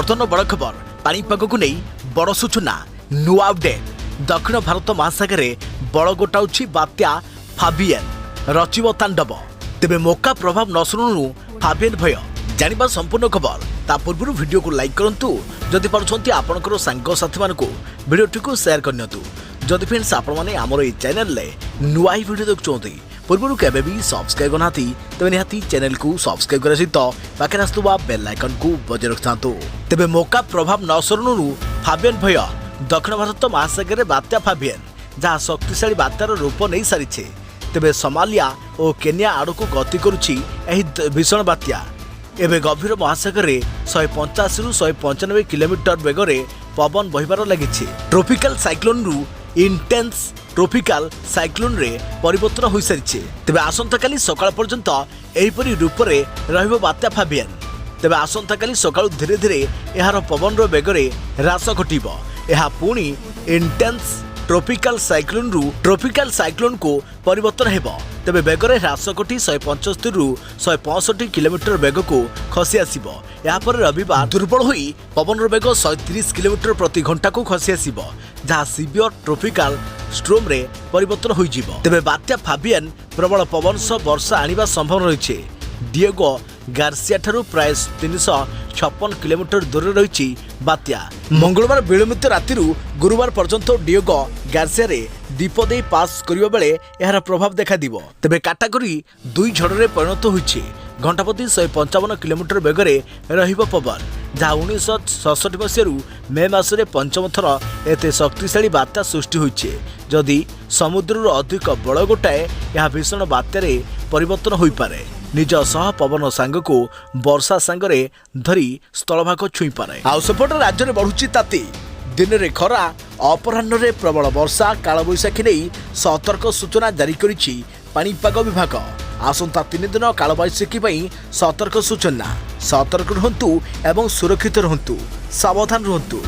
बर्तमान बड़ खबर पानीपाग को नहीं बड़ सूचना नुआ अपडेट। दक्षिण भारत महासागर में बड़ गोटाऊँ बात्या फाबियन रचिब तांडव। तेबे मौका प्रभाव न शुणु फाबियन भय जानिबा संपूर्ण खबर ता पूर्व वीडियो को लाइक करंतु जदि पारुछंती आपनकर सांग साथी मानकु वीडियोटी को शेयर करनियतु। जदि फ्रेंड्स आपण माने हमर ए चैनल ले नुआ वीडियो देखुछंती पूर्व केबे भी सब्सक्राइब करनाती तबे निहाती चैनल को सब्सक्राइब करे सहित पाखे आसुवा बेल आइकन को बजाय रखिथांतु। तेबे मौका प्रभाव न शुणु फाबियन भय दक्षिण भारत महासागर में बात्या फाबियन जहाँ शक्तिशाली बात्यार रूप नहीं सारी। तेबे सोमालिया और केन्या आड़ को गति करुछि एही भीषण बात्या। एबे गभीर महासागर में 185 रु 195 किलोमीटर बेगरे पवन बहिबार लागिछि। ट्रॉपिकल साइक्लोन रु इंटेंस ट्रॉपिकल साइक्लोन रे परिवर्तन हो सारी। तेबे आसंताकाली सकाळ पर्यंत एहिपरि रूप रे रहिबो बात्या फाबियन। तेबे आसंताकाली सकाळ धीरे धीरे एहार पवन रो बेगरे ह्रास घटिबो। एहा पुणी इंटेंस ट्रॉपिकल साइक्लोन को परिवर्तन हेबो। तेबे बेगरे ह्रास घटी 175 रु 165 किलोमीटर बेग को खसी आसिबो। या पर रविवार दुर्बल होई पवन रो बेग 130 किलोमीटर प्रति घंटा को खसी आसिबो जहाँ सीवियर ट्रॉपिकल स्ट्रोम रे परिवर्तन होई जिवो। तेबे बात्या फाबियन प्रबल पवन सह वर्षा आनिबा संभव रहिছে। डिएगो गार्सिया ठारू प्राय 356 किलोमीटर दूर रही बात्या। मंगलवार विलंबित राति गुरुवार पर्यंत डिएगो गार्सिया रे दीप दे पास करिबा बेले एहार प्रभाव देखा दिबो। तेबे कैटेगरी 2 झड़ रे परिणत होइछि। घंटा प्रति 155 किलोमीटर बेगरे रहिबो पवन जहाँ 1967 मसीह मे मासरे पंचम थर एते शक्तिशाली बात्या सृष्टि होइछि। जदि समुद्र अधिक बड़ गोटाए यह भीषण बात्यारे परिवर्तन होई पारे। निज सह पवन सांग को वर्षा सांगरे धरी स्थलभाग छुई पारे। आउ सेपट राज्य में बढ़ुची ताती दिन में खरा अपराह्न रे प्रबल वर्षा कालबैशाखी नहीं सतर्क सूचना जारी करिछि पानीपाग विभाग। आसंता 3 दिन कालबैशाखी पई सतर्क सूचना। सतर्क रहंतु एवं सुरक्षित रहंतु, सावधान रहंतु।